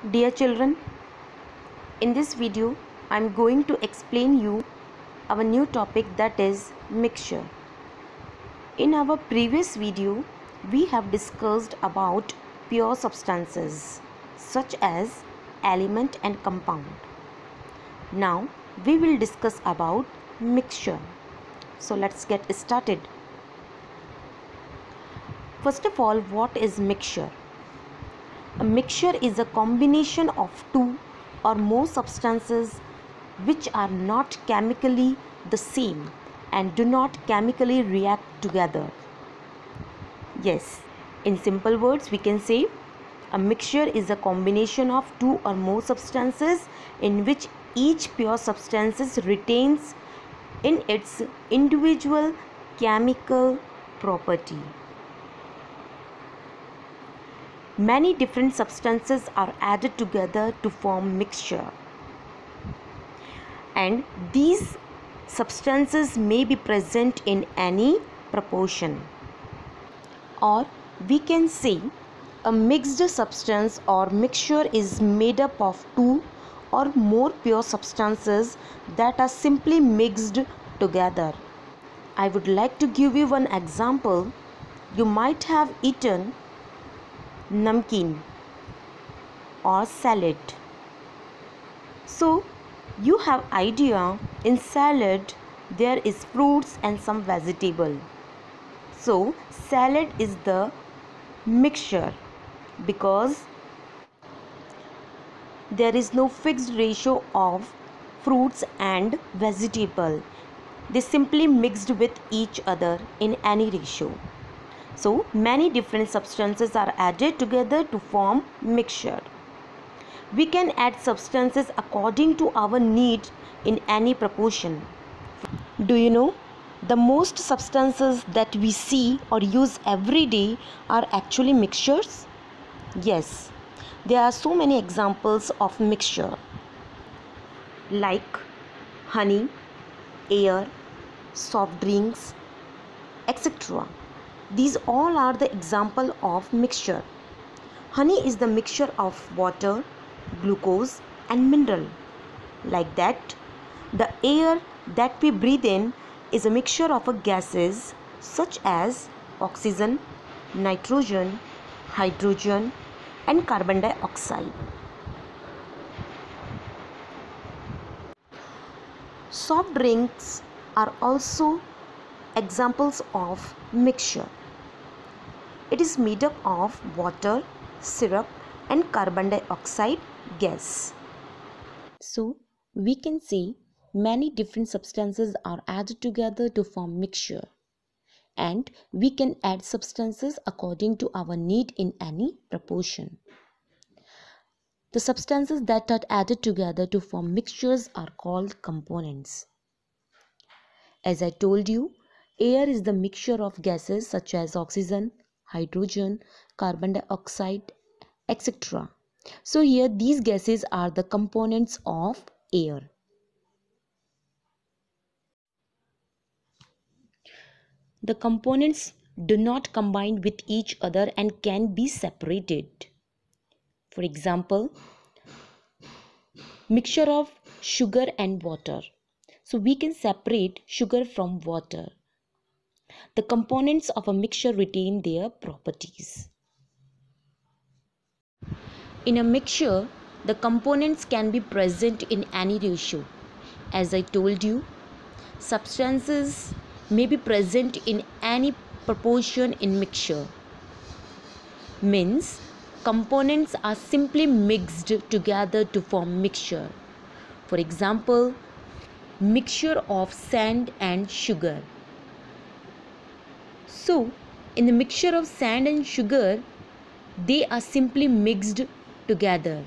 Dear children, in this video I am going to explain you our new topic, that is mixture. In our previous video we have discussed about pure substances such as element and compound. Now we will discuss about mixture. So let's get started. First of all, what is mixture? A mixture is a combination of two or more substances which are not chemically the same and do not chemically react together. Yes, in simple words we can say a mixture is a combination of two or more substances in which each pure substance retains in its individual chemical property. Many different substances are added together to form mixture, and these substances may be present in any proportion, or we can say a mixed substance or mixture is made up of two or more pure substances that are simply mixed together. I would like to give you one example. You might have eaten namkeen or salad. So you have idea, in salad there is fruits and some vegetable. So salad is the mixture because there is no fixed ratio of fruits and vegetable. They simply mixed with each other in any ratio. So many different substances are added together to form mixture. We can add substances according to our need in any proportion. Do you know, the most substances that we see or use every day are actually mixtures? Yes, there are so many examples of mixture like honey, air, soft drinks, etc. These all are the example of mixture. Honey is the mixture of water, glucose and mineral. Like that, the air that we breathe in is a mixture of gases such as oxygen, nitrogen, hydrogen and carbon dioxide. Soft drinks are also examples of mixture. It is made up of water, syrup and carbon dioxide gas. So we can say many different substances are added together to form mixture, and we can add substances according to our need in any proportion. The substances that are added together to form mixtures are called components. As I told you, air is the mixture of gases such as oxygen, hydrogen, carbon dioxide, etc. So here these gases are the components of air. The components do not combine with each other and can be separated. For example, mixture of sugar and water. So we can separate sugar from water. The components of a mixture retain their properties. In a mixture, the components can be present in any ratio. As I told you, substances may be present in any proportion in mixture. Means components are simply mixed together to form mixture. For example, mixture of sand and sugar. So in the mixture of sand and sugar, they are simply mixed together.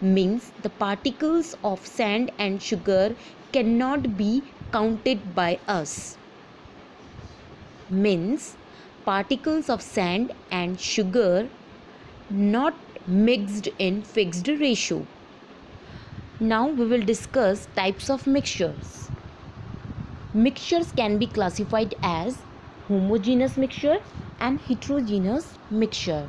Means the particles of sand and sugar cannot be counted by us. Means particles of sand and sugar not mixed in fixed ratio. Now we will discuss types of mixtures. Mixtures can be classified as homogeneous mixture and heterogeneous mixture.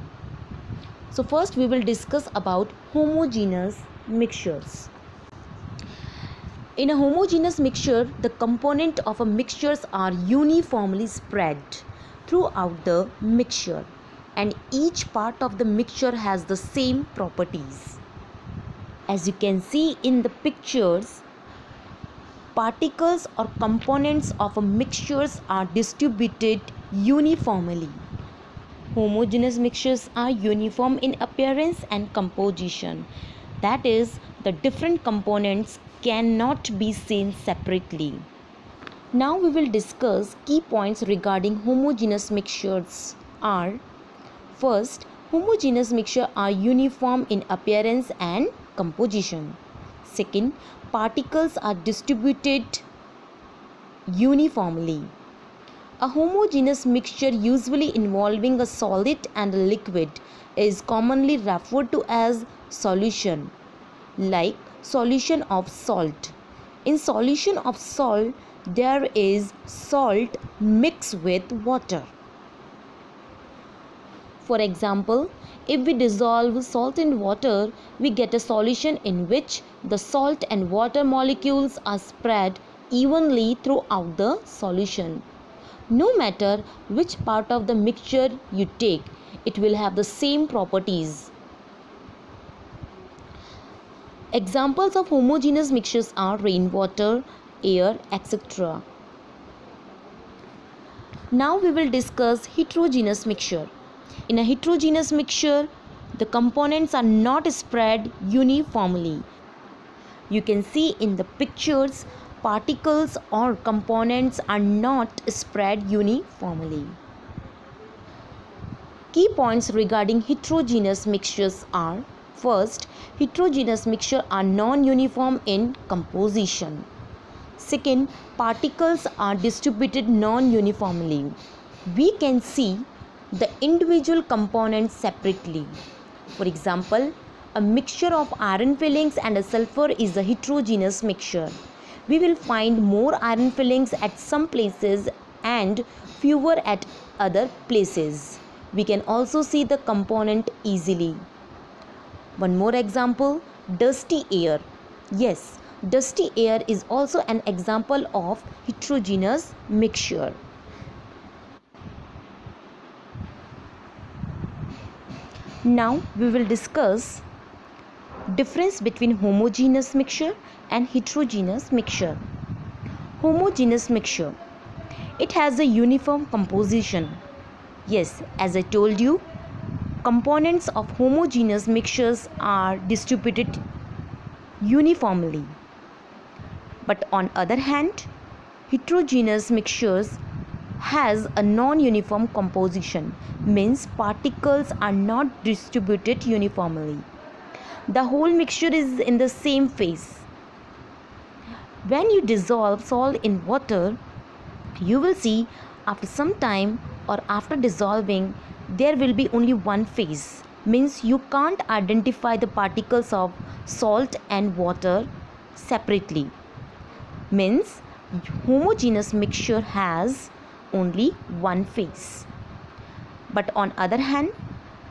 So first we will discuss about homogeneous mixtures. In a homogeneous mixture, the components of a mixture are uniformly spread throughout the mixture, and each part of the mixture has the same properties. As you can see in the pictures, particles or components of a mixture are distributed uniformly. Homogeneous mixtures are uniform in appearance and composition. That is, the different components cannot be seen separately. Now we will discuss key points regarding homogeneous mixtures are: first, homogeneous mixtures are uniform in appearance and composition. Second, particles are distributed uniformly. A homogeneous mixture usually involving a solid and a liquid is commonly referred to as solution, like solution of salt. In solution of salt, there is salt mixed with water. For example, if we dissolve salt in water, we get a solution in which the salt and water molecules are spread evenly throughout the solution. No matter which part of the mixture you take, it will have the same properties. Examples of homogeneous mixtures are rainwater, air, etc. Now we will discuss heterogeneous mixture. In a heterogeneous mixture, the components are not spread uniformly. You can see in the pictures, particles or components are not spread uniformly. Key points regarding heterogeneous mixtures are: first, heterogeneous mixtures are non-uniform in composition. Second, particles are distributed non-uniformly. We can see the individual components separately. For example, a mixture of iron fillings and a sulfur is a heterogeneous mixture. We will find more iron fillings at some places and fewer at other places. We can also see the component easily. One more example, dusty air. Yes, dusty air is also an example of heterogeneous mixture. Now we will discuss difference between homogeneous mixture and heterogeneous mixture. Homogeneous mixture, it has a uniform composition. Yes, as I told you, components of homogeneous mixtures are distributed uniformly. But on other hand, heterogeneous mixtures has a non-uniform composition, means particles are not distributed uniformly. The whole mixture is in the same phase. When you dissolve salt in water, you will see after some time or after dissolving, there will be only one phase, means you can't identify the particles of salt and water separately. Means homogeneous mixture has only one phase. But on other hand,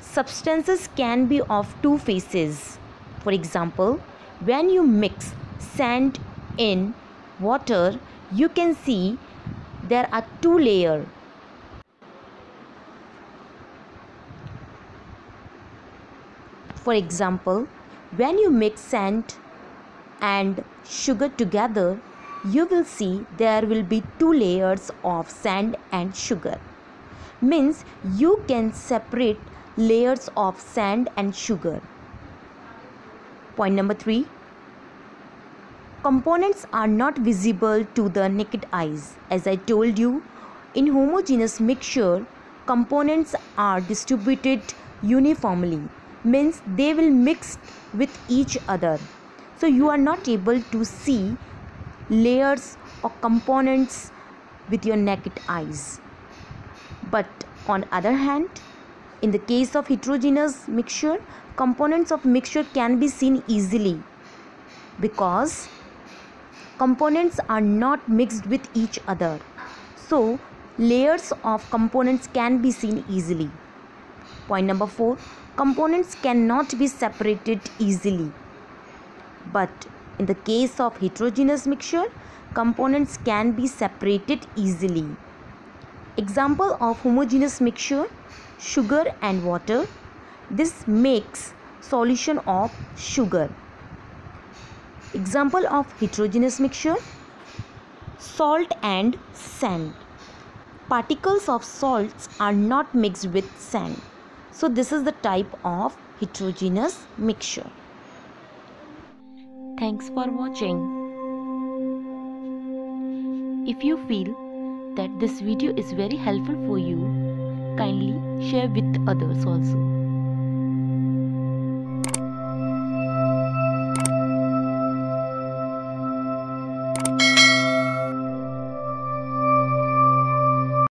substances can be of two phases. For example, when you mix sand in water, you can see there are two layers. For example, when you mix sand and sugar together, you will see there will be two layers of sand and sugar. Means you can separate layers of sand and sugar. Point number 3. Components are not visible to the naked eyes. As I told you, in homogeneous mixture, components are distributed uniformly, means they will mix with each other. So you are not able to see layers or components with your naked eyes. But on other hand, in the case of heterogeneous mixture, components of mixture can be seen easily because components are not mixed with each other. So layers of components can be seen easily. Point number 4. components cannot be separated easily. But in the case of heterogeneous mixture, components can be separated easily. Example of homogeneous mixture: sugar and water. This makes solution of sugar. Example of heterogeneous mixture: salt and sand. Particles of salts are not mixed with sand. So this is the type of heterogeneous mixture. Thanks for watching. If you feel that this video is very helpful for you, kindly share with others also.